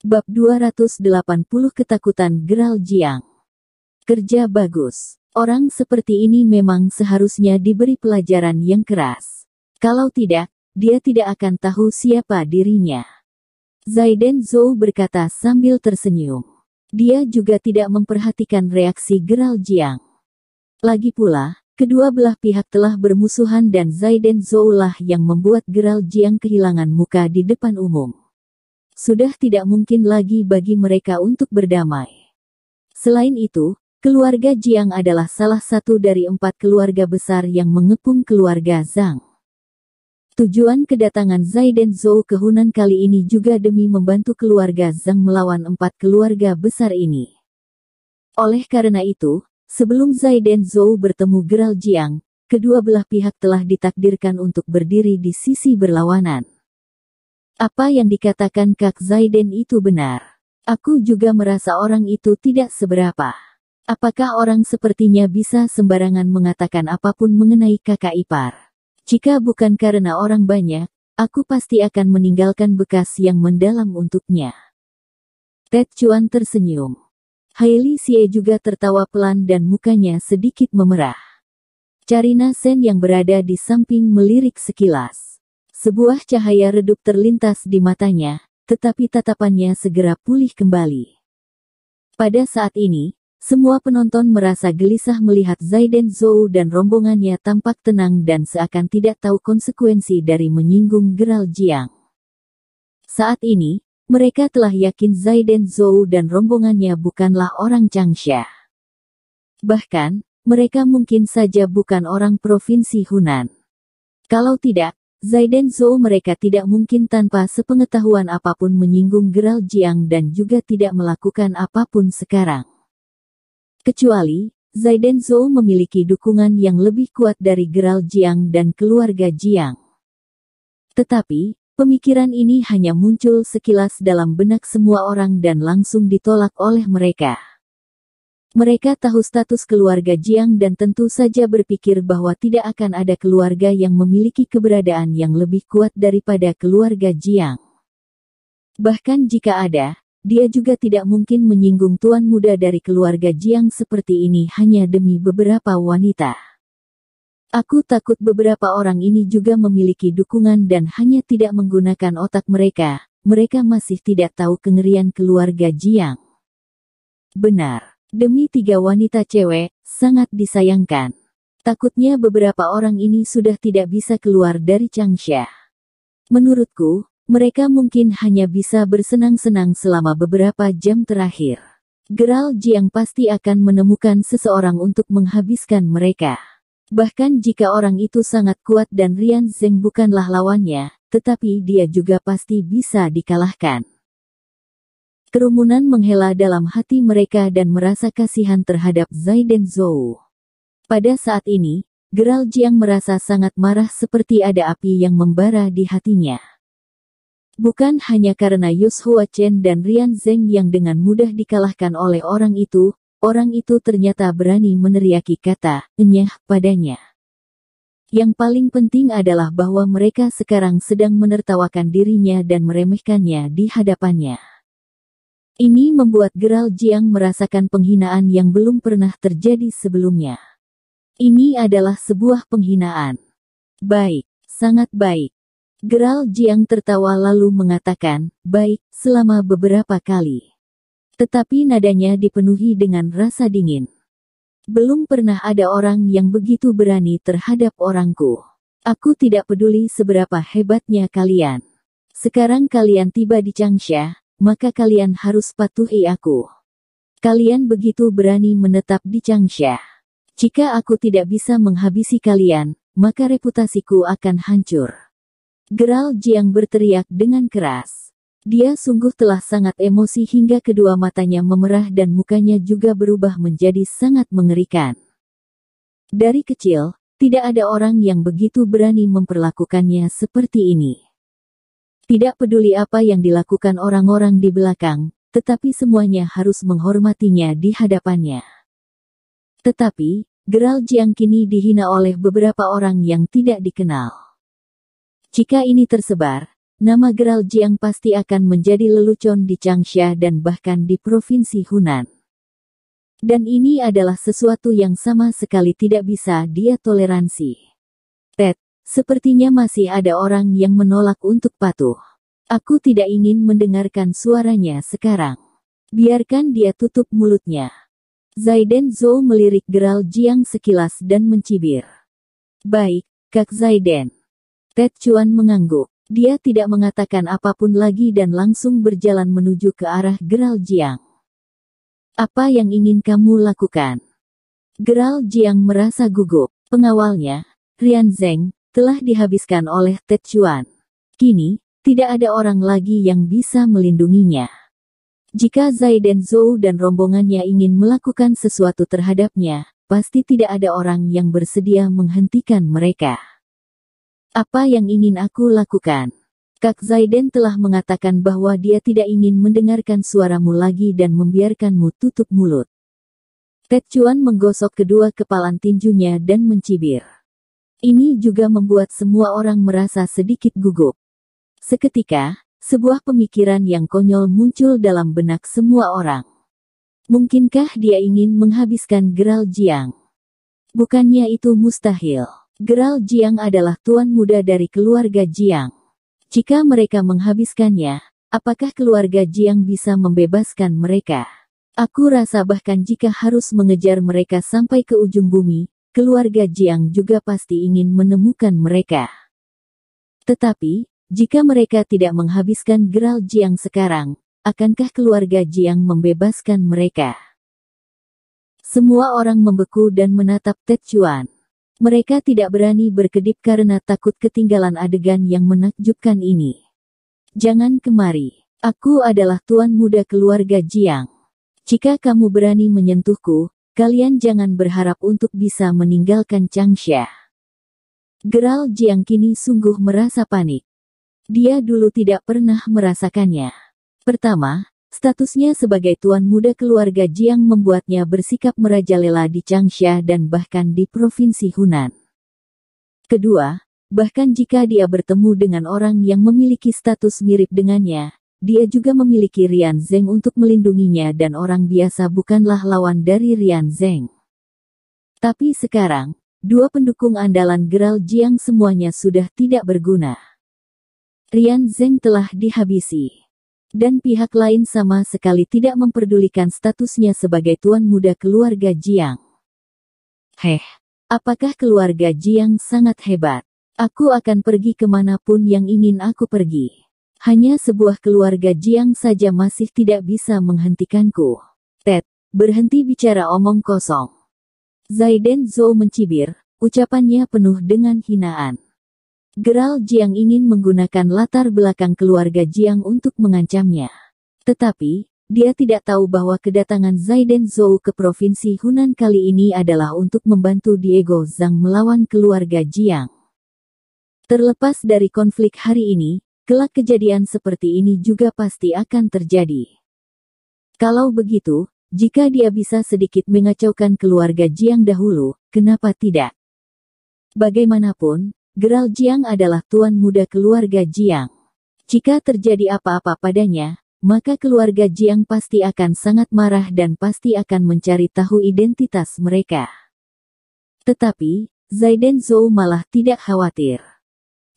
Bab 280 Ketakutan Gerald Jiang. Kerja bagus. Orang seperti ini memang seharusnya diberi pelajaran yang keras. Kalau tidak, dia tidak akan tahu siapa dirinya. Zaiden Zhou berkata sambil tersenyum. Dia juga tidak memperhatikan reaksi Gerald Jiang. Lagi pula, kedua belah pihak telah bermusuhan dan Zaiden Zhou lah yang membuat Gerald Jiang kehilangan muka di depan umum. Sudah tidak mungkin lagi bagi mereka untuk berdamai. Selain itu, keluarga Jiang adalah salah satu dari 4 keluarga besar yang mengepung keluarga Zhang. Tujuan kedatangan Zaiden Zhou ke Hunan kali ini juga demi membantu keluarga Zhang melawan 4 keluarga besar ini. Oleh karena itu, sebelum Zaiden Zhou bertemu Gerald Jiang, kedua belah pihak telah ditakdirkan untuk berdiri di sisi berlawanan. Apa yang dikatakan Kak Zaiden itu benar. Aku juga merasa orang itu tidak seberapa. Apakah orang sepertinya bisa sembarangan mengatakan apapun mengenai kakak ipar? Jika bukan karena orang banyak, aku pasti akan meninggalkan bekas yang mendalam untuknya. Ted Chuan tersenyum. Hailey Xie juga tertawa pelan dan mukanya sedikit memerah. Carina Sen yang berada di samping melirik sekilas. Sebuah cahaya redup terlintas di matanya, tetapi tatapannya segera pulih kembali. Pada saat ini, semua penonton merasa gelisah melihat Zaiden Zhou dan rombongannya tampak tenang dan seakan tidak tahu konsekuensi dari menyinggung Gerald Jiang. Saat ini, mereka telah yakin Zaiden Zhou dan rombongannya bukanlah orang Changsha. Bahkan, mereka mungkin saja bukan orang Provinsi Hunan. Kalau tidak, Zaiden Zhou mereka tidak mungkin tanpa sepengetahuan apapun menyinggung Gerald Jiang dan juga tidak melakukan apapun sekarang. Kecuali, Zaiden Zhou memiliki dukungan yang lebih kuat dari Gerald Jiang dan keluarga Jiang. Tetapi, pemikiran ini hanya muncul sekilas dalam benak semua orang dan langsung ditolak oleh mereka. Mereka tahu status keluarga Jiang dan tentu saja berpikir bahwa tidak akan ada keluarga yang memiliki keberadaan yang lebih kuat daripada keluarga Jiang. Bahkan jika ada, dia juga tidak mungkin menyinggung tuan muda dari keluarga Jiang seperti ini hanya demi beberapa wanita. Aku takut beberapa orang ini juga memiliki dukungan dan hanya tidak menggunakan otak mereka masih tidak tahu kengerian keluarga Jiang. Benar. Demi 3 wanita cewek, sangat disayangkan. Takutnya beberapa orang ini sudah tidak bisa keluar dari Changsha. Menurutku, mereka mungkin hanya bisa bersenang-senang selama beberapa jam terakhir. Gerald Jiang pasti akan menemukan seseorang untuk menghabiskan mereka. Bahkan jika orang itu sangat kuat dan Rian Zheng bukanlah lawannya, tetapi dia juga pasti bisa dikalahkan. Kerumunan menghela dalam hati mereka dan merasa kasihan terhadap Zaiden Zhou. Pada saat ini, Gerald Jiang merasa sangat marah seperti ada api yang membara di hatinya. Bukan hanya karena Yoshua Chen dan Rian Zheng yang dengan mudah dikalahkan oleh orang itu ternyata berani meneriaki kata "enyah" padanya. Yang paling penting adalah bahwa mereka sekarang sedang menertawakan dirinya dan meremehkannya di hadapannya. Ini membuat Gerald Jiang merasakan penghinaan yang belum pernah terjadi sebelumnya. Ini adalah sebuah penghinaan. Baik, sangat baik. Gerald Jiang tertawa lalu mengatakan, baik, selama beberapa kali. Tetapi nadanya dipenuhi dengan rasa dingin. Belum pernah ada orang yang begitu berani terhadap orangku. Aku tidak peduli seberapa hebatnya kalian. Sekarang kalian tiba di Changsha, maka kalian harus patuhi aku. Kalian begitu berani menetap di Changsha. Jika aku tidak bisa menghabisi kalian, maka reputasiku akan hancur. Gerald Jiang berteriak dengan keras. Dia sungguh telah sangat emosi hingga kedua matanya memerah dan mukanya juga berubah menjadi sangat mengerikan. Dari kecil, tidak ada orang yang begitu berani memperlakukannya seperti ini. Tidak peduli apa yang dilakukan orang-orang di belakang, tetapi semuanya harus menghormatinya di hadapannya. Tetapi, Gerald Jiang kini dihina oleh beberapa orang yang tidak dikenal. Jika ini tersebar, nama Geral Jiang pasti akan menjadi lelucon di Changsha dan bahkan di Provinsi Hunan. Dan ini adalah sesuatu yang sama sekali tidak bisa dia toleransi. Ted, sepertinya masih ada orang yang menolak untuk patuh. Aku tidak ingin mendengarkan suaranya sekarang. Biarkan dia tutup mulutnya. Zaiden Zhou melirik Geral Jiang sekilas dan mencibir. Baik, Kak Zaiden. Ted Chuan mengangguk. Dia tidak mengatakan apapun lagi dan langsung berjalan menuju ke arah Geral Jiang. Apa yang ingin kamu lakukan? Geral Jiang merasa gugup. Pengawalnya, Rian Zheng, telah dihabiskan oleh Ted Chuan. Kini, tidak ada orang lagi yang bisa melindunginya. Jika Zaiden Zhou dan rombongannya ingin melakukan sesuatu terhadapnya, pasti tidak ada orang yang bersedia menghentikan mereka. Apa yang ingin aku lakukan? Kak Zaiden telah mengatakan bahwa dia tidak ingin mendengarkan suaramu lagi dan membiarkanmu tutup mulut. Ted Chuan menggosok kedua kepalan tinjunya dan mencibir. Ini juga membuat semua orang merasa sedikit gugup. Seketika, sebuah pemikiran yang konyol muncul dalam benak semua orang. Mungkinkah dia ingin menghabiskan Geral Jiang? Bukannya itu mustahil. Geral Jiang adalah tuan muda dari keluarga Jiang. Jika mereka menghabiskannya, apakah keluarga Jiang bisa membebaskan mereka? Aku rasa bahkan jika harus mengejar mereka sampai ke ujung bumi, keluarga Jiang juga pasti ingin menemukan mereka. Tetapi, jika mereka tidak menghabiskan Geral Jiang sekarang, akankah keluarga Jiang membebaskan mereka? Semua orang membeku dan menatap Ted Chuan. Mereka tidak berani berkedip karena takut ketinggalan adegan yang menakjubkan ini. Jangan kemari. Aku adalah tuan muda keluarga Jiang. Jika kamu berani menyentuhku, kalian jangan berharap untuk bisa meninggalkan Changsha. Geral Jiang kini sungguh merasa panik. Dia dulu tidak pernah merasakannya. Pertama, statusnya sebagai tuan muda keluarga Jiang membuatnya bersikap merajalela di Changsha dan bahkan di Provinsi Hunan. Kedua, bahkan jika dia bertemu dengan orang yang memiliki status mirip dengannya, dia juga memiliki Rian Zheng untuk melindunginya dan orang biasa bukanlah lawan dari Rian Zheng. Tapi sekarang, dua pendukung andalan Geral Jiang semuanya sudah tidak berguna. Rian Zheng telah dihabisi. Dan pihak lain sama sekali tidak memperdulikan statusnya sebagai tuan muda keluarga Jiang. Apakah keluarga Jiang sangat hebat? Aku akan pergi kemanapun yang ingin aku pergi. Hanya sebuah keluarga Jiang saja masih tidak bisa menghentikanku. Ted, berhenti bicara omong kosong. Zaiden Zhou mencibir, ucapannya penuh dengan hinaan. Geral Jiang ingin menggunakan latar belakang keluarga Jiang untuk mengancamnya. Tetapi, dia tidak tahu bahwa kedatangan Zaiden Zhou ke Provinsi Hunan kali ini adalah untuk membantu Diego Zhang melawan keluarga Jiang. Terlepas dari konflik hari ini, kelak kejadian seperti ini juga pasti akan terjadi. Kalau begitu, jika dia bisa sedikit mengacaukan keluarga Jiang dahulu, kenapa tidak? Bagaimanapun, Geral Jiang adalah tuan muda keluarga Jiang. Jika terjadi apa-apa padanya, maka keluarga Jiang pasti akan sangat marah dan pasti akan mencari tahu identitas mereka. Tetapi, Zaiden Zhou malah tidak khawatir.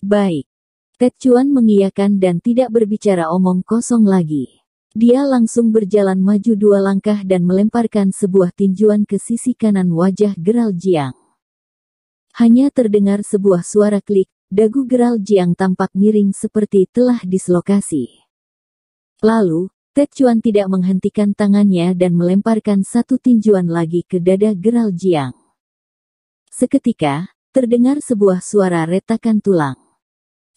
Baik. Ted Chuan mengiyakan dan tidak berbicara omong kosong lagi. Dia langsung berjalan maju 2 langkah dan melemparkan sebuah tinjuan ke sisi kanan wajah Geral Jiang. Hanya terdengar sebuah suara klik, dagu Geral Jiang tampak miring seperti telah dislokasi. Lalu, Ted Chuan tidak menghentikan tangannya dan melemparkan satu tinjuan lagi ke dada Geral Jiang. Seketika, terdengar sebuah suara retakan tulang.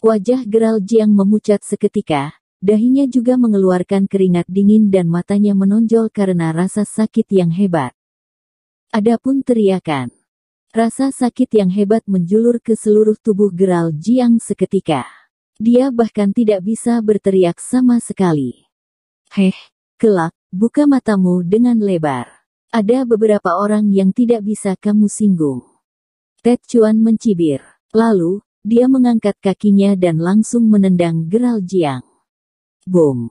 Wajah Geral Jiang memucat seketika, dahinya juga mengeluarkan keringat dingin dan matanya menonjol karena rasa sakit yang hebat. Adapun teriakan. Rasa sakit yang hebat menjulur ke seluruh tubuh Geral Jiang seketika. Dia bahkan tidak bisa berteriak sama sekali. Kelak, buka matamu dengan lebar. Ada beberapa orang yang tidak bisa kamu singgung. Ted Chuan mencibir. Lalu, dia mengangkat kakinya dan langsung menendang Gerald Jiang. Boom!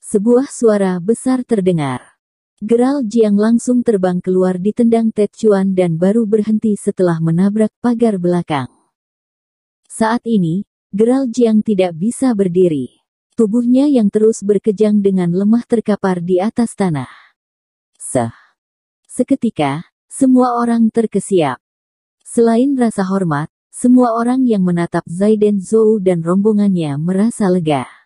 Sebuah suara besar terdengar. Gerald Jiang langsung terbang keluar ditendang Ted Chuan dan baru berhenti setelah menabrak pagar belakang. Saat ini, Gerald Jiang tidak bisa berdiri. Tubuhnya yang terus berkejang dengan lemah terkapar di atas tanah. Seketika, semua orang terkesiap. Selain rasa hormat, semua orang yang menatap Zaiden Zhou dan rombongannya merasa lega.